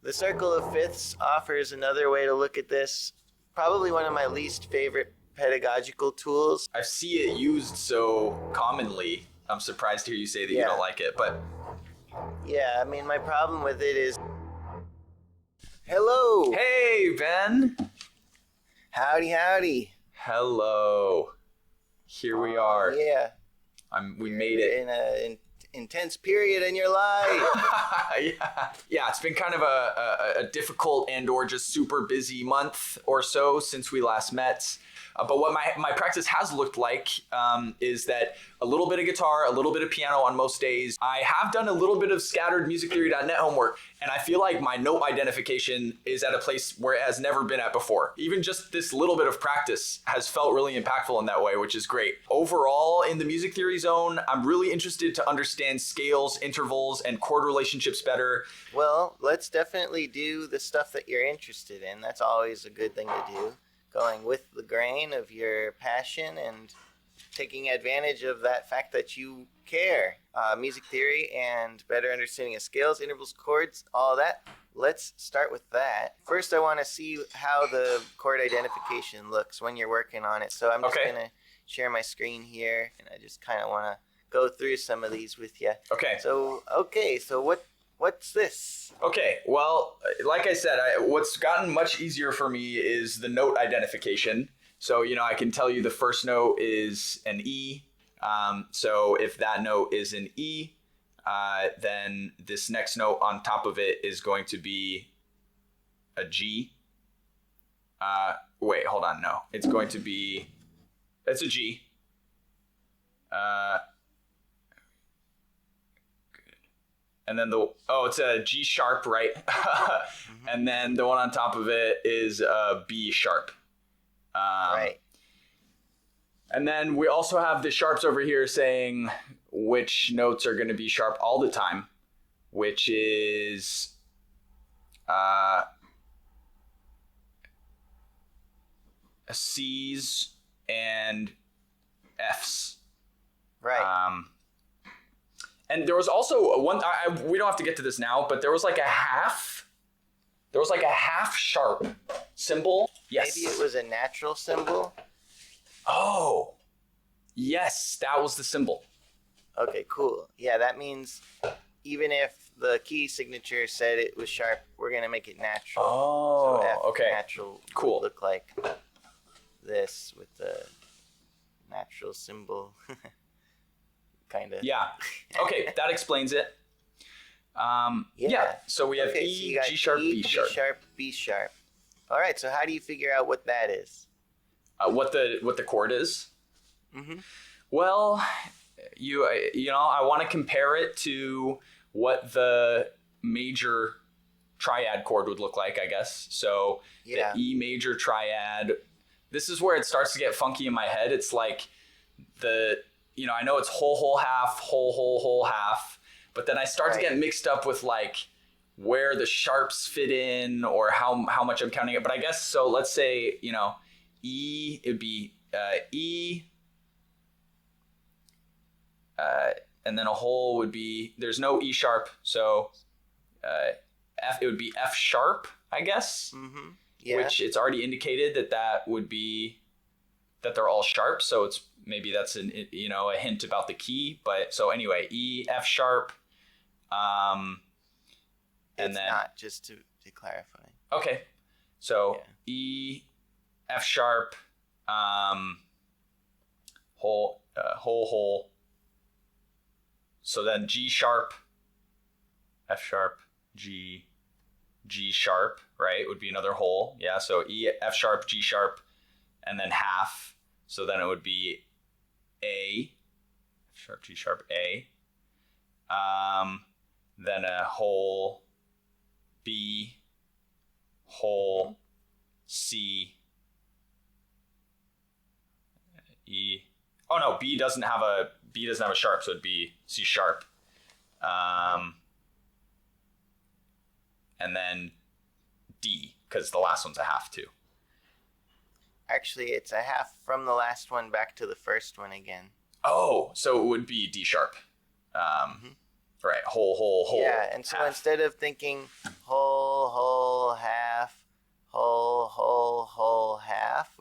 The circle of fifths offers another way to look at this. Probably one of my least favorite pedagogical tools. I see it used so commonly. I'm surprised to hear you say that you don't like it, but... Yeah, I mean, my problem with it is... Hello! Hey, Ben! Howdy, howdy. Hello. Here we are. Yeah. We made it. In an intense period in your life. Yeah, it's been kind of a difficult and or just super busy month or so since we last met. But what my practice has looked like is that a little bit of guitar, a little bit of piano on most days. I have done a little bit of scattered musictheory.net homework, and I feel like my note identification is at a place where it has never been at before. Even just this little bit of practice has felt really impactful in that way, which is great. Overall, in the music theory zone, I'm really interested to understand scales, intervals, and chord relationships better. Well, let's definitely do the stuff that you're interested in. That's always a good thing to do. Going with the grain of your passion and taking advantage of that fact that you care. Music theory and better understanding of scales, intervals, chords, all of that. Let's start with that. First, I want to see how the chord identification looks when you're working on it. So I'm just going to share my screen here, and I just kind of want to go through some of these with you. Okay. So what's this? Okay, well, like I said, what's gotten much easier for me is the note identification. So, I can tell you the first note is an E. So if that note is an E, then this next note on top of it is going to be a G. Wait, hold on, no. It's a G. And then it's a G sharp, right? Mm-hmm. And then the one on top of it is a B sharp. Right. And then we also have the sharps over here saying which notes are going to be sharp all the time, which is C's and F's. Right. And there was also one. We don't have to get to this now, but there was like a half. There was like a half sharp symbol. Yes. Maybe it was a natural symbol. Oh, yes, that was the symbol. Okay, cool. Yeah, that means even if the key signature said it was sharp, we're gonna make it natural. Oh, so F okay. Natural. Cool. Would look like this with the natural symbol. Kind of. Yeah. Okay, that explains it. Yeah. So we have E, so G sharp, E, B sharp. G sharp, B sharp. All right. So how do you figure out what that is? What the chord is? Mm-hmm. Well, I want to compare it to what the major triad chord would look like, I guess. So the E major triad. This is where it starts to get funky in my head. It's like I know it's whole, half, whole, half, but then I start to get mixed up with like where the sharps fit in or how much I'm counting it. But I guess, so let's say, E, it'd be E, and then a whole would be, there's no E sharp, so F, it would be F sharp, I guess, mm-hmm. Yeah. Which it's already indicated that would be, that they're all sharp, so it's maybe that's a hint about the key. But so anyway, E, F sharp, and it's then not, just to clarify. Okay, so E, F sharp, whole. So then G sharp, F sharp, G sharp, right? Would be another whole. Yeah. So E, F sharp, G sharp, and then half. So then it would be A, F sharp, G sharp, A. Then a whole, B, whole, C, E. Oh no, B doesn't have a sharp, so it'd be C sharp. And then D, because the last one's a half too. Actually, it's a half from the last one back to the first one again. Oh, so it would be D sharp. Right, whole. Yeah, and so half. instead of thinking whole,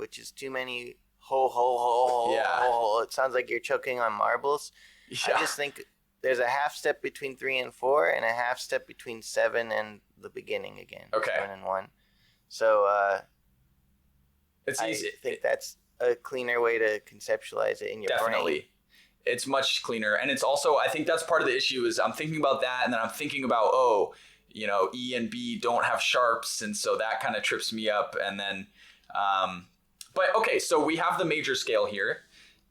which is too many ho. Yeah. It sounds like you're choking on marbles. Yeah. I just think there's a half step between 3 and 4 and a half step between 7 and the beginning again. Okay. 7 and 1. So It's easy. I think that's a cleaner way to conceptualize it in your Definitely. brain. It's much cleaner. And it's also, I think that's part of the issue is I'm thinking about that and then I'm thinking about, E and B don't have sharps. And so that kind of trips me up. And then, but okay, so we have the major scale here.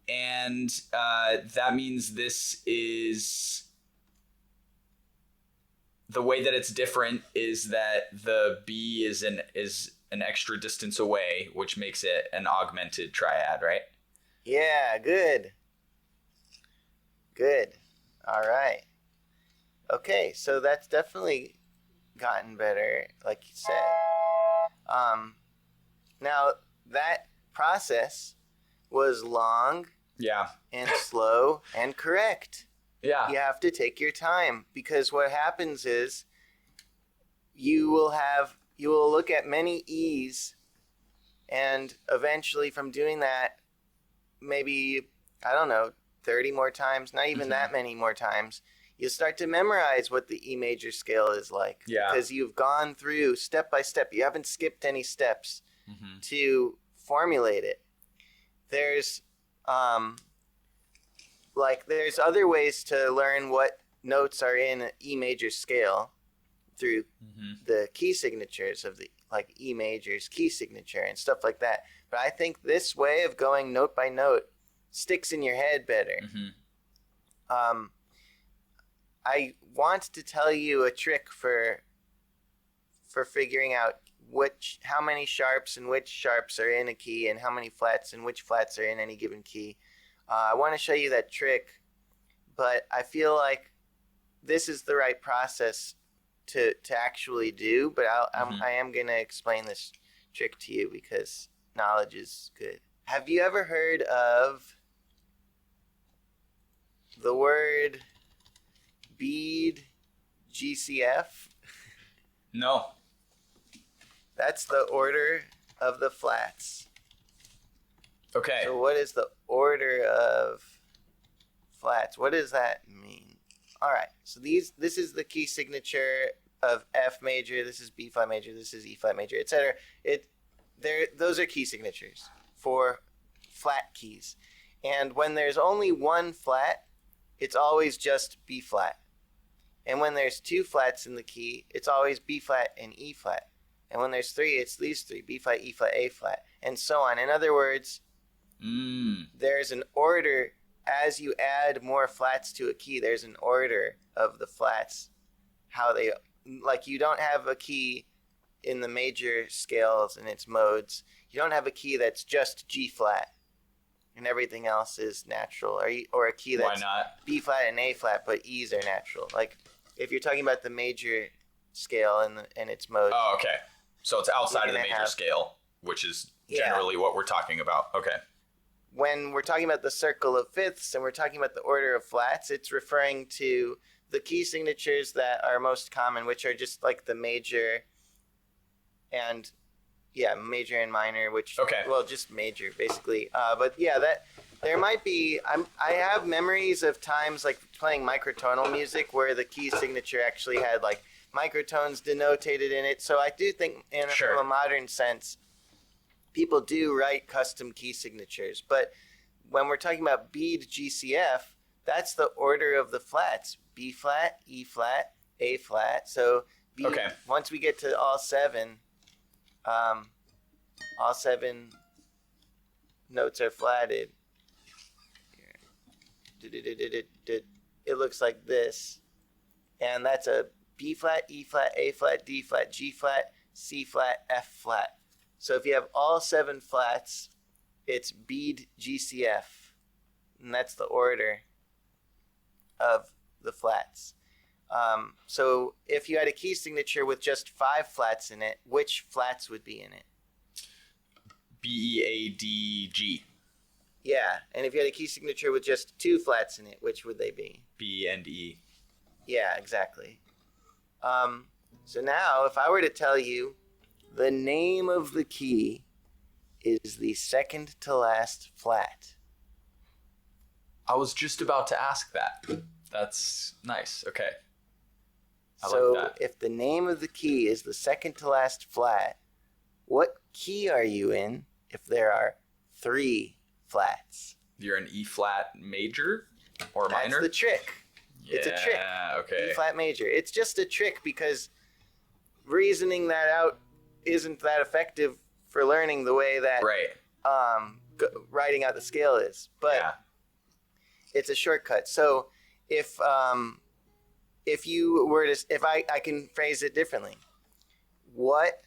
And that means this is, the way that it's different is that the B is an extra distance away, which makes it an augmented triad, right? Yeah, good. All right. Okay, so that's definitely gotten better, like you said. Now, that process was long Yeah. and slow and correct. Yeah. You have to take your time, because what happens is you will look at many E's, and eventually from doing that, maybe, I don't know, 30 more times, not even that many more times, you start to memorize what the E major scale is like. Yeah. Because you've gone through step by step. You haven't skipped any steps to formulate it. There's there's other ways to learn what notes are in an E major scale through the key signatures of the, like E major's key signature and stuff like that. But I think this way of going note by note sticks in your head better. I want to tell you a trick for figuring out how many sharps and which sharps are in a key and how many flats and which flats are in any given key. I want to show you that trick, but I feel like this is the right process to actually do, but I am going to explain this trick to you because knowledge is good. Have you ever heard of the word BEAD GCF? No. That's the order of the flats. Okay. So what is the order of flats? What does that mean? All right. So this is the key signature of F major. This is B flat major. This is E flat major, etc. Those are key signatures for flat keys. And when there's only one flat, it's always just B flat. And when there's two flats in the key, it's always B flat and E flat. And when there's three, it's these three: B flat, E flat, A flat, and so on. In other words, there's an order. As you add more flats to a key, there's an order of the flats. How they, like, you don't have a key in the major scales and its modes. You don't have a key that's just G flat and everything else is natural, or a key that's B flat and A flat, but E's are natural. Like, if you're talking about the major scale and its modes. Oh, okay. So it's outside of the major scale, which is generally what we're talking about. Okay. When we're talking about the circle of fifths and we're talking about the order of flats, it's referring to the key signatures that are most common, which are just like the major and major and minor, which just major basically. But yeah, that there might be. I have memories of times like playing microtonal music where the key signature actually had like microtones denotated in it. So I do think, from a modern sense, people do write custom key signatures. But when we're talking about BEAD GCF, that's the order of the flats: B flat, E flat, A flat. So once we get to all seven notes are flatted. It looks like this, and that's a B flat, E flat, A flat, D flat, G flat, C flat, F flat. So if you have all seven flats, it's BEAD GCF, and that's the order of the flats. So if you had a key signature with just 5 flats in it, which flats would be in it? B, E, A, D, G. Yeah, and if you had a key signature with just 2 flats in it, which would they be? B and E. Yeah, exactly. So now, if I were to tell you the name of the key is the second to last flat? I was just about to ask that. That's nice. Okay. I So like that. if the name of the key is the second to last flat, what key are you in if there are 3 flats? You're an E flat major or minor? That's the trick. Yeah, It's a trick. Okay. E flat major. It's just a trick because reasoning that out isn't that effective for learning the way that Right. writing out the scale is. But Yeah. it's a shortcut. So if you were to, if I can phrase it differently, what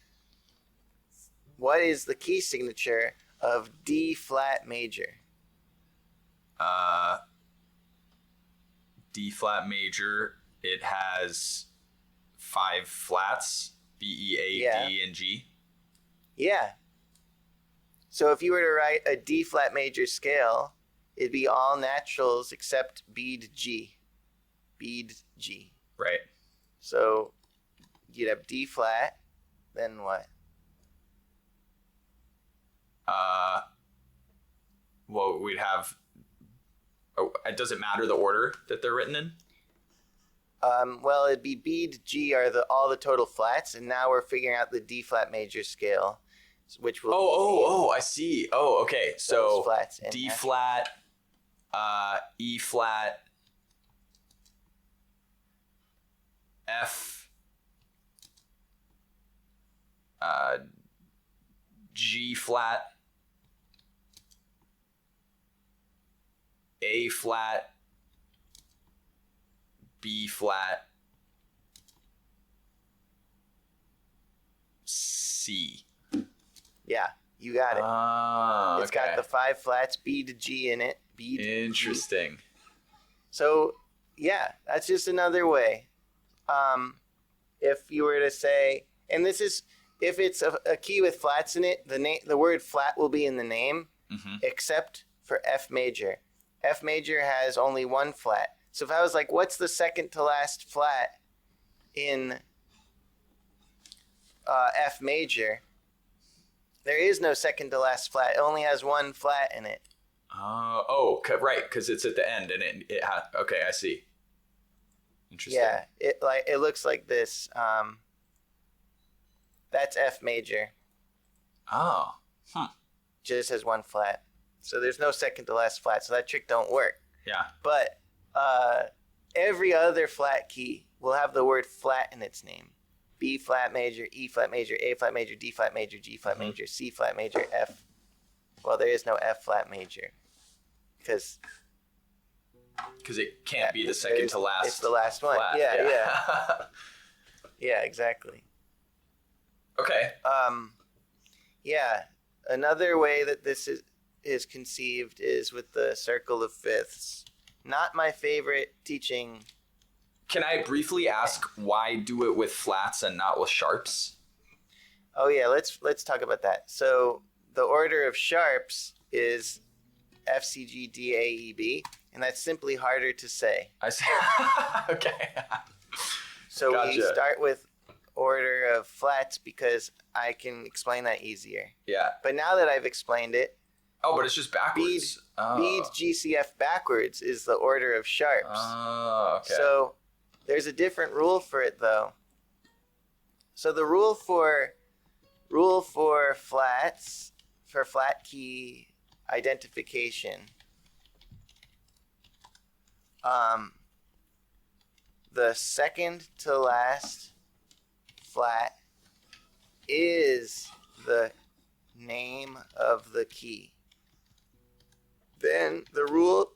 is the key signature of D flat major? D flat major. It has 5 flats: B, E, A, Yeah. D, and G. Yeah. So if you were to write a D flat major scale, it'd be all naturals except BEAD G. BEAD G. Right. So you'd have D flat, then what? Well, we'd have. Oh, does it matter the order that they're written in? Well, it'd be BEAD G are all the total flats, and now we're figuring out the D flat major scale, which will Oh, I see. Oh, okay. So those flats in D there. flat, E flat, F, G flat, A flat, B flat, C. Yeah, you got it. Oh, It's got the 5 flats, B to G in it. B to G. Interesting. So, yeah, that's just another way. If you were to say, and this is, if it's a key with flats in it, the word flat will be in the name, except for F major. F major has only 1 flat. So if I was like, what's the second to last flat in F major? There is no second to last flat. It only has 1 flat in it. Right, because it's at the end and it has. Okay, I see. Interesting. Yeah, it looks like this. That's F major. Oh. Just has 1 flat. So there's no second to last flat. So that trick don't work. Yeah. But every other flat key will have the word flat in its name. B flat major, E flat major, A flat major, D flat major, G flat major, C flat major, F. Well, there is no F flat major because it can't be the second to last. It's the last one. Flat. Yeah. Yeah, exactly. Okay. Yeah. Another way that this is conceived is with the circle of fifths. Not my favorite teaching. Can I briefly ask why do it with flats and not with sharps? Oh yeah, let's talk about that. So the order of sharps is F, C, G, D, A, E, B, and that's simply harder to say. I see. Okay. So we Gotcha. start with order of flats because I can explain that easier. Yeah. But now that I've explained it, Oh, but it's just backwards. BEAD, GCF backwards is the order of sharps. Oh, okay. So there's a different rule for it though. So the rule for flats, for flat key identification, the second to last flat is the name of the key. Then the rule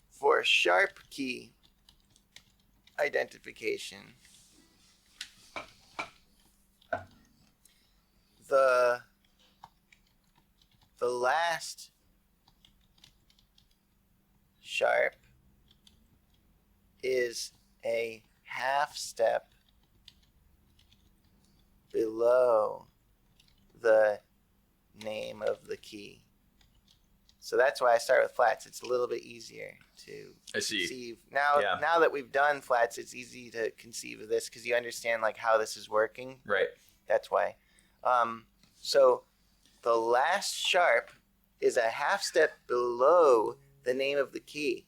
for sharp key identification, the last sharp is a half step below the name of the key. So that's why I start with flats. It's a little bit easier to conceive. Now that we've done flats, it's easy to conceive of this because you understand like how this is working. Right. That's why. So the last sharp is a half step below the name of the key.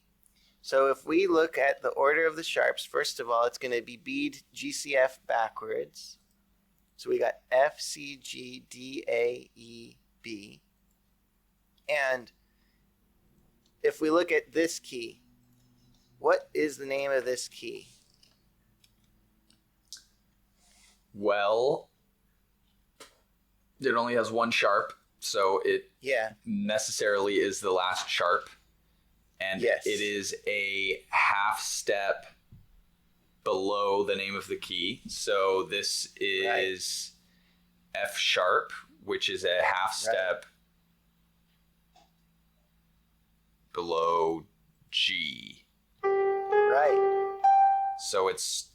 So if we look at the order of the sharps, first of all, it's going to be BEAD, GCF backwards. So we got F, C, G, D, A, E, B. And if we look at this key, what is the name of this key? Well, it only has one sharp, so it necessarily is the last sharp. And yes. It is a half step below the name of the key. So this is F sharp, which is a half step below G. Right. So is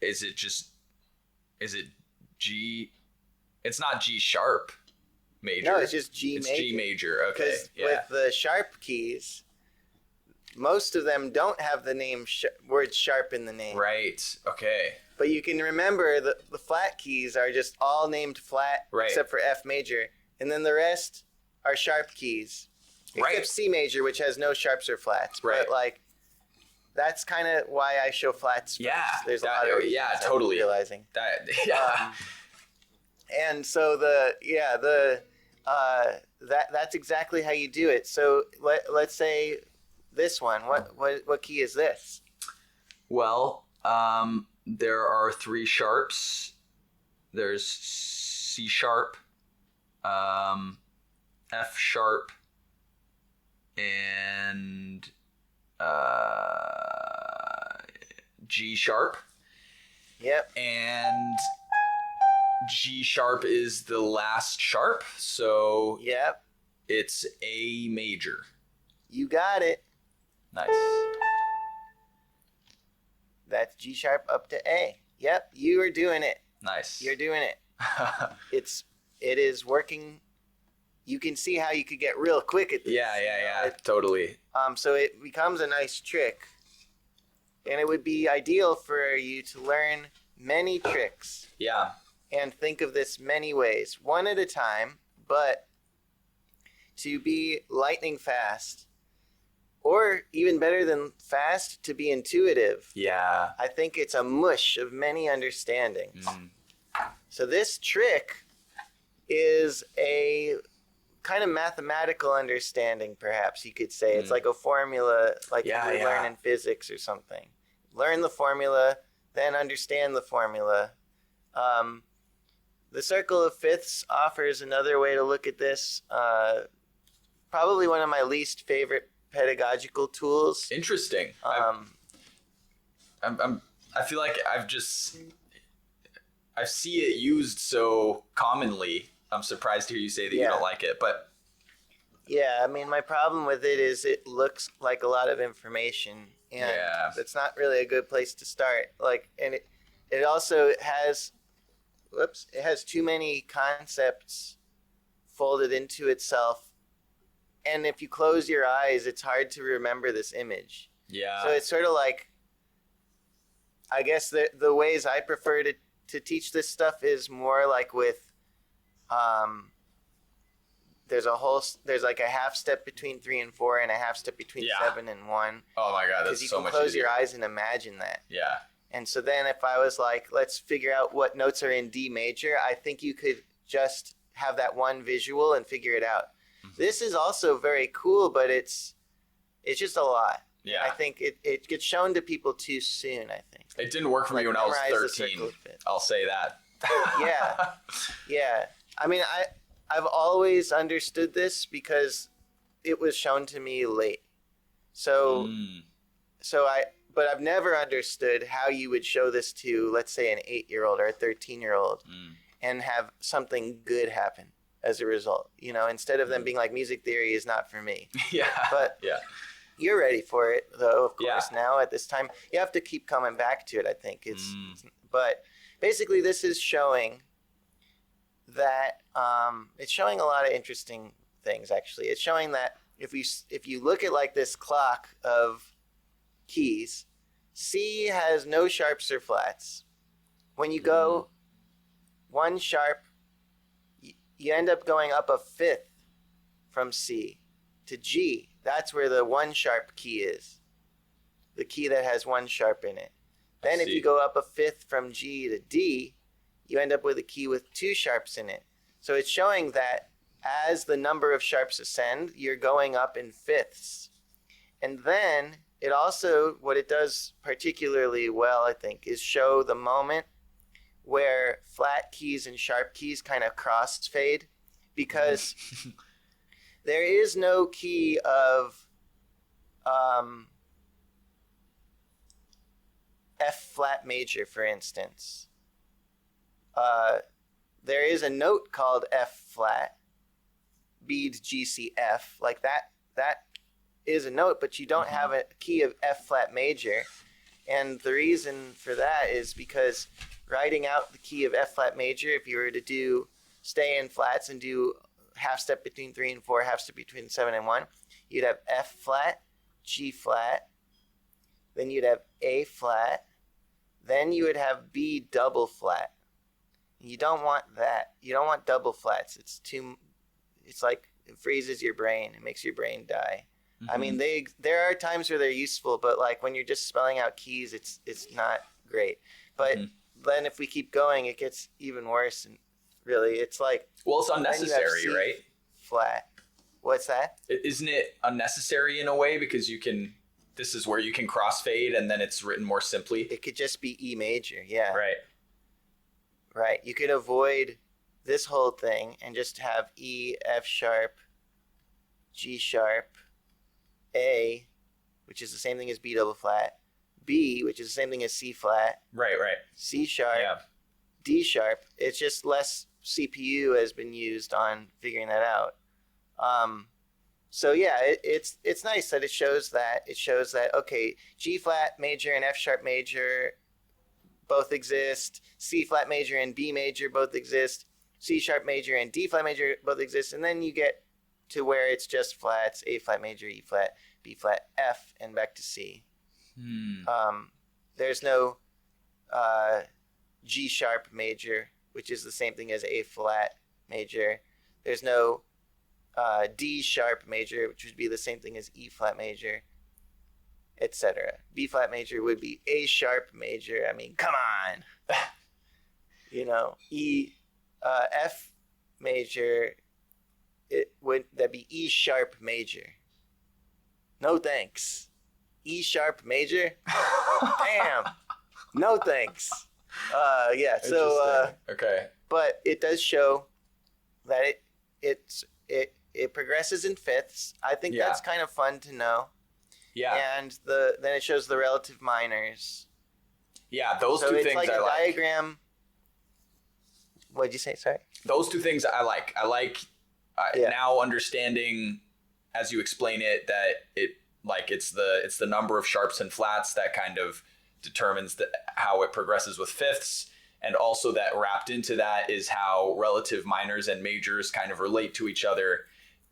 it G? It's not G sharp major. No, it's just G major. It's G major, okay. Because with the sharp keys, most of them don't have the name word sharp in the name. Right, okay. But you can remember the flat keys are just all named flat except for F major. And then the rest are sharp keys. Except C major, which has no sharps or flats. Right. But like, that's kind of why I show flats first. Yeah. There's a lot of reasons totally. I'm realizing. And so that's exactly how you do it. So let's say this one. What key is this? Well, there are three sharps. There's C sharp, F sharp, and G sharp. Yep. And G sharp is the last sharp, so it's A major. You got it. Nice. That's G sharp up to A. Yep, you are doing it. Nice. You're doing it. It is working. You can see how you could get real quick at this. Yeah, totally. So it becomes a nice trick. And it would be ideal for you to learn many tricks. Yeah. And think of this many ways, one at a time, but to be lightning fast, or even better than fast, to be intuitive. Yeah. I think it's a mush of many understandings. So this trick is a kind of mathematical understanding, perhaps you could say. It's like a formula, like you would learn in physics or something. Learn the formula, then understand the formula. The circle of fifths offers another way to look at this. Probably one of my least favorite pedagogical tools. Interesting. I feel like I see it used so commonly. I'm surprised to hear you say that you don't like it, but yeah, I mean, my problem with it is it looks like a lot of information, and it's not really a good place to start. Like, and it also has, it has too many concepts folded into itself. And if you close your eyes, it's hard to remember this image. Yeah. So it's sort of like, I guess the ways I prefer to teach this stuff is more like with, there's like a half step between 3 and 4 and a half step between 7 and 1. Oh my God, that's so much easier. Because you can close your eyes and imagine that. Yeah. And so then if I was like, let's figure out what notes are in D major, I think you could just have that one visual and figure it out. Mm-hmm. This is also very cool, but it's just a lot. Yeah. I think it gets shown to people too soon, I think. It didn't work for me when I was 13. I'll say that. Yeah. I mean, I've always understood this because it was shown to me late. But I've never understood how you would show this to, let's say, an 8-year-old or a 13-year-old and have something good happen as a result. You know, instead of them being like, music theory is not for me. But you're ready for it, though, of course, now at this time. You have to keep coming back to it, I think. But basically, this is showing that it's showing a lot of interesting things, actually. It's showing that if you look at like this clock of keys, C has no sharps or flats. When you go 1 sharp, you end up going up a fifth from C to G. That's where the 1 sharp key is. The key that has 1 sharp in it. Then if you go up a fifth from G to D, you end up with a key with 2 sharps in it. So it's showing that as the number of sharps ascend, you're going up in fifths. And then it also, what it does particularly well, I think, is show the moment where flat keys and sharp keys kind of crossfade, because there is no key of F flat major, for instance. There is a note called F flat, BEAD GCF, like that is a note, but you don't have a key of F flat major. And the reason for that is because writing out the key of F flat major, if you were to stay in flats and do half step between 3 and 4, half step between 7 and 1, you'd have F flat, G flat, then you'd have A flat, then you would have B double flat. You don't want that. You don't want double flats. It's like, it freezes your brain. It makes your brain die. I mean, there are times where they're useful, but like when you're just spelling out keys, it's not great. But then if we keep going, it gets even worse. And really, it's like, well, it's unnecessary, right? Flat. What's that? Isn't it unnecessary in a way, because this is where you can crossfade and then it's written more simply? It could just be E major, yeah. Right. You could avoid this whole thing and just have E, F sharp, G sharp, A, which is the same thing as B double flat, B, which is the same thing as C flat. Right. C sharp, D sharp. It's just less CPU has been used on figuring that out. So yeah, it's nice that it shows that okay, G flat major and F sharp major both exist. C flat major and B major both exist. C sharp major and D flat major both exist. And then you get to where it's just flats: A flat major, E flat, B flat, F, and back to C. There's no G sharp major, which is the same thing as A flat major. There's no D sharp major, which would be the same thing as E flat major, etc. B flat major would be A sharp major. I mean, come on. F major, that'd be E sharp major. No thanks. E sharp major? Damn. No thanks. Okay. But it does show that it progresses in fifths. I think that's kind of fun to know. Yeah. And then it shows the relative minors. Yeah, those two things I like. So it's like a diagram. What'd you say? Sorry. Those two things I like. I like now understanding, as you explain it, that it's the number of sharps and flats that kind of determines how it progresses with fifths, and also that wrapped into that is how relative minors and majors kind of relate to each other.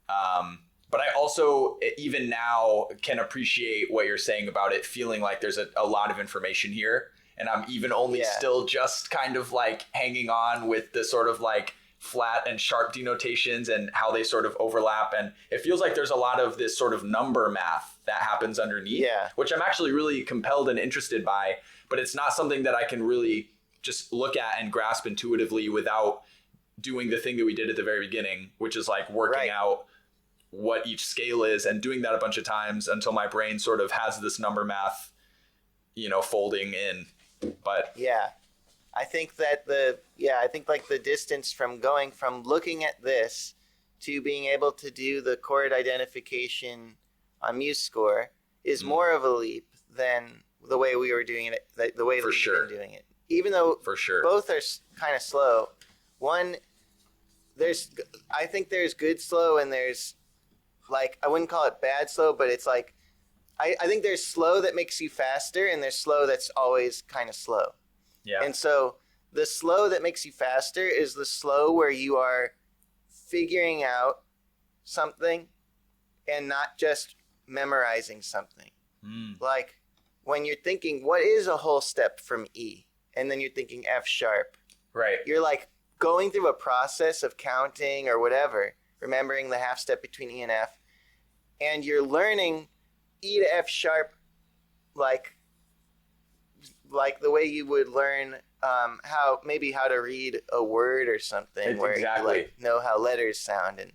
But I also, even now, can appreciate what you're saying about it feeling like there's a lot of information here. And I'm even only still just kind of like hanging on with the sort of like flat and sharp denotations and how they sort of overlap. And it feels like there's a lot of this sort of number math that happens underneath, which I'm actually really compelled and interested by. But it's not something that I can really just look at and grasp intuitively without doing the thing that we did at the very beginning, which is like working out what each scale is and doing that a bunch of times until my brain sort of has this number math, folding in. But I think that like the distance from going from looking at this to being able to do the chord identification on MuseScore is more of a leap than the way we were doing it, the way that we've been doing it. Even though both are kind of slow. I think there's good slow and there's like, I wouldn't call it bad slow, but it's like, I think there's slow that makes you faster and there's slow that's always kind of slow. Yeah. And so the slow that makes you faster is the slow where you are figuring out something and not just memorizing something. Like when you're thinking, what is a whole step from E? And then you're thinking F sharp. Right. You're like going through a process of counting or whatever, remembering the half step between E and F, and you're learning E to F sharp like the way you would learn how to read a word or something, where exactly. you like know how letters sound, and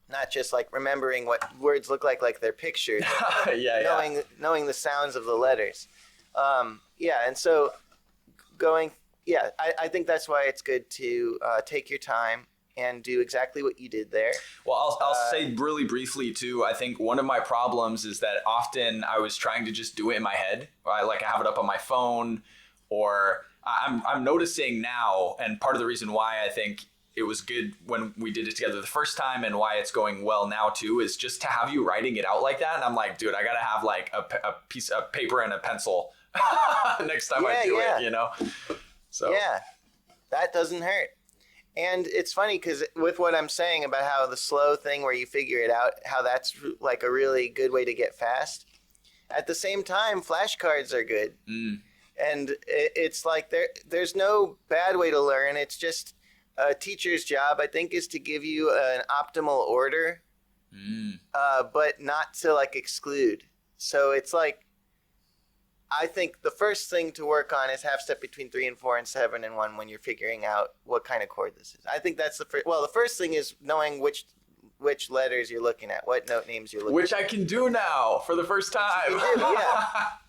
not just like remembering what words look like they're pictured. Knowing the sounds of the letters. And so I think that's why it's good to take your time and do exactly what you did there. Well, I'll say really briefly too. I think one of my problems is that often I was trying to just do it in my head. I have it up on my phone, or I'm noticing now, and part of the reason why I think it was good when we did it together the first time and why it's going well now too is just to have you writing it out like that. And I'm like, dude, I gotta have like a piece of paper and a pencil next time I do it, you know? So yeah, that doesn't hurt. And it's funny because with what I'm saying about how the slow thing where you figure it out, how that's like a really good way to get fast. At the same time, flashcards are good. And it's like there's no bad way to learn. It's just a teacher's job, I think, is to give you an optimal order, but not to like exclude. So it's like, I think the first thing to work on is half step between 3 and 4 and 7 and 1 when you're figuring out what kind of chord this is. I think that's the first. Well, the first thing is knowing which letters you're looking at, what note names you're looking Which at. I can do now for the first time. Yeah.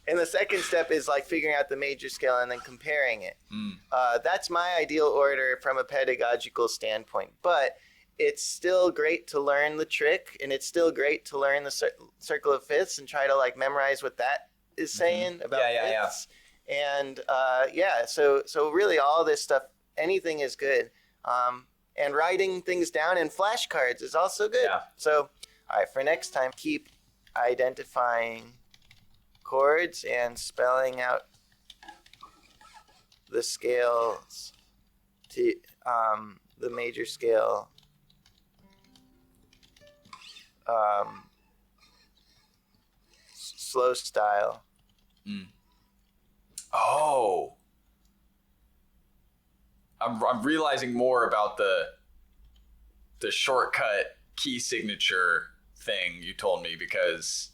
And the second step is like figuring out the major scale and then comparing it. That's my ideal order from a pedagogical standpoint. But it's still great to learn the trick, and it's still great to learn the circle of fifths and try to like memorize what that is saying about fifths. And so really all this stuff, anything is good. And writing things down in flashcards is also good. So, all right, for next time, keep identifying chords and spelling out the scales to the major scale. Slow style. Oh. I'm realizing more about the shortcut key signature thing you told me, because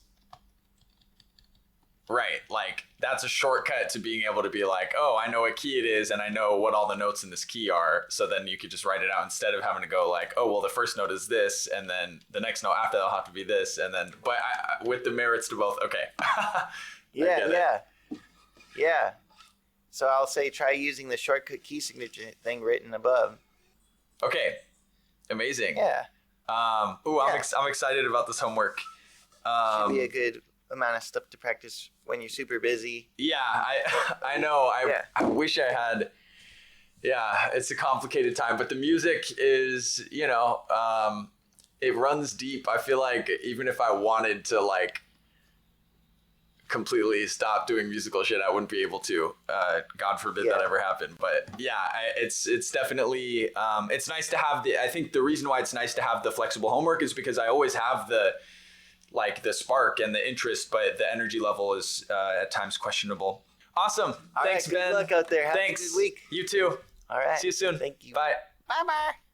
like that's a shortcut to being able to be like, oh, I know what key it is and I know what all the notes in this key are. So then you could just write it out instead of having to go like, oh, well, the first note is this, and then the next note after that'll have to be this, and then with the merits to both. Okay. Yeah. So I'll say try using the shortcut key signature thing written above. Okay. Amazing. Yeah. I'm excited about this homework. Should be a good amount of stuff to practice when you're super busy. Yeah, I know. I wish I had. Yeah, it's a complicated time, but the music is, it runs deep. I feel like even if I wanted to like completely stop doing musical shit, I wouldn't be able to. God forbid that ever happened. But yeah, it's definitely it's nice to have I think the reason why it's nice to have the flexible homework is because I always have the spark and the interest, but the energy level is at times questionable. Awesome. Thanks, Ben. Good luck out there. Have Thanks. a good week. You too. All right. See you soon. Thank you. Bye. Bye-bye.